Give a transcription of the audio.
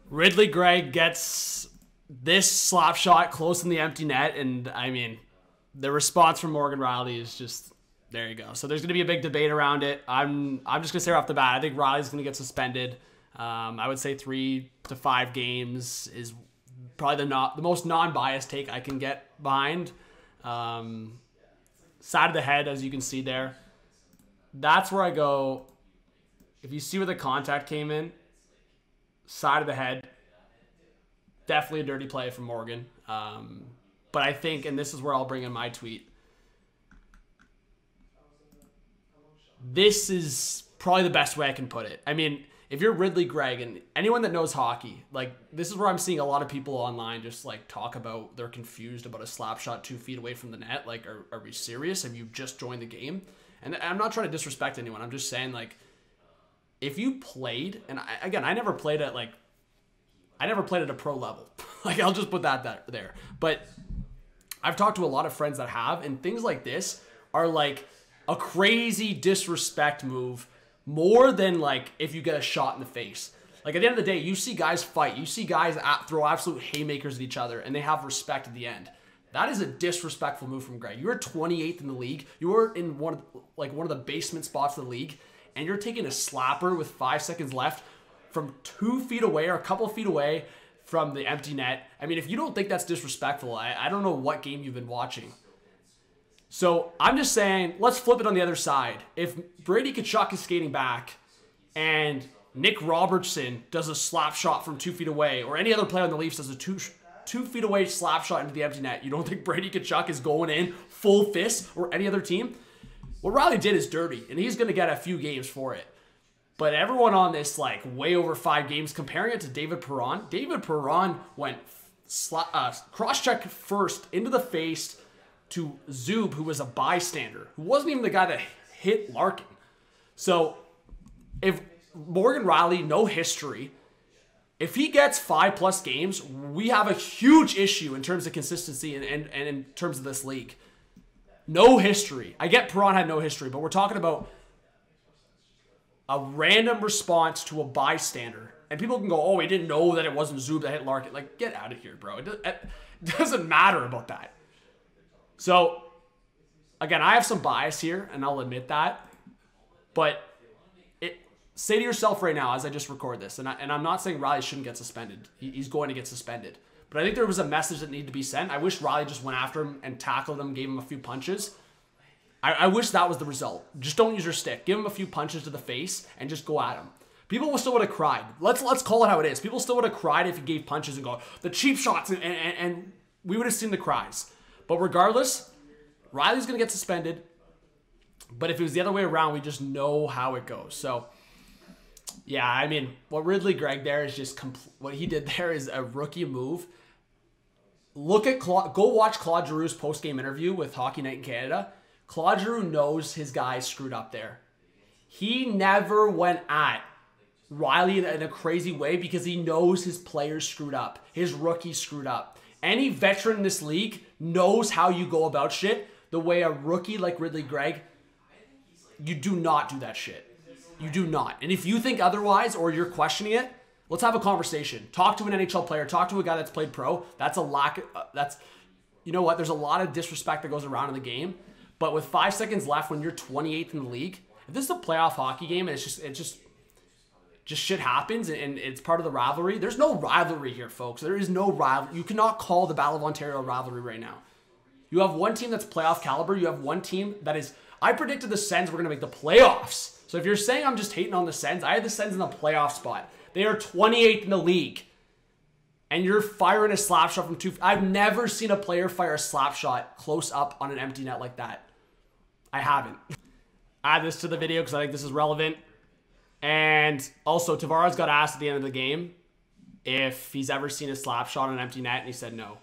Ridley Greig gets this slap shot close in the empty net, and I mean, the response from Morgan Rielly is just, there you go. So there's going to be a big debate around it. I'm just going to say right off the bat, I think Rielly's going to get suspended. I would say 3 to 5 games is probably the most non-biased take I can get behind. Side of the head, as you can see there. That's where I go. If you see where the contact came in, side of the head, definitely a dirty play from Morgan. But I think, and this is where I'll bring in my tweet, this is probably the best way I can put it. I mean, if you're Ridley Greig, and anyone that knows hockey, like, this is where I'm seeing a lot of people online just like talk about, they're confused about a slap shot 2 feet away from the net. Like, are we serious? Have you just joined the game? And I'm not trying to disrespect anyone. I'm just saying, like, if you played, and I never played at a pro level. Like, I'll just put that there. But I've talked to a lot of friends that have, and things like this are like a crazy disrespect move more than like if you get a shot in the face. Like, at the end of the day, you see guys fight. You see guys throw absolute haymakers at each other, and they have respect at the end. That is a disrespectful move from Greig. You were 28th in the league. You were in one of the basement spots of the league, and you're taking a slapper with 5 seconds left from 2 feet away or a couple of feet away from the empty net. I mean, if you don't think that's disrespectful, I don't know what game you've been watching. So I'm just saying, let's flip it on the other side. If Brady Tkachuk is skating back and Nick Robertson does a slap shot from 2 feet away, or any other player on the Leafs does a two feet away slap shot into the empty net, you don't think Brady Tkachuk is going in full fist, or any other team? What Rielly did is dirty, and he's going to get a few games for it. But everyone on this, like, way over 5 games, comparing it to David Perron. David Perron went cross-check first into the face to Zub, who was a bystander, who wasn't even the guy that hit Larkin. So if Morgan Rielly, no history, if he gets 5+ games, we have a huge issue in terms of consistency and in terms of this league. No history. I get Perron had no history, but we're talking about a random response to a bystander. And people can go, oh, he didn't know that it wasn't Zub that hit Larkin. Like, get out of here, bro. It doesn't matter about that. So, again, I have some bias here, and I'll admit that. But say to yourself right now, as I just record this, and I'm not saying Rielly shouldn't get suspended. He's going to get suspended. But I think there was a message that needed to be sent. I wish Rielly just went after him and tackled him, gave him a few punches. I wish that was the result. Just don't use your stick. Give him a few punches to the face and just go at him. People still would have cried. Let's call it how it is. People still would have cried if he gave punches and go, the cheap shots, and we would have seen the cries. But regardless, Rielly's going to get suspended. But if it was the other way around, we just know how it goes. So, yeah, I mean, what Ridley Greig there is just what he did there is a rookie move. Go watch Claude Giroux's post-game interview with Hockey Night in Canada. Claude Giroux knows his guy screwed up there. He never went at Rielly in a crazy way because he knows his players screwed up. His rookie screwed up. Any veteran in this league knows how you go about shit the way a rookie like Ridley Greig, you do not do that shit. You do not. And if you think otherwise or you're questioning it, let's have a conversation. Talk to an NHL player. Talk to a guy that's played pro. That's a lack. You know what? There's a lot of disrespect that goes around in the game. But with 5 seconds left when you're 28th in the league, if this is a playoff hockey game and it's just shit happens and it's part of the rivalry, there's no rivalry here, folks. There is no rivalry. You cannot call the Battle of Ontario a rivalry right now. You have one team that's playoff caliber. You have one team that is... I predicted the Sens were going to make the playoffs. So if you're saying I'm just hating on the Sens, I had the Sens in the playoff spot. They are 28th in the league. And you're firing a slap shot from 2... I've never seen a player fire a slap shot close up on an empty net like that. I haven't. Add this to the video because I think this is relevant. And also, Tavares got asked at the end of the game if he's ever seen a slap shot on an empty net, and he said no.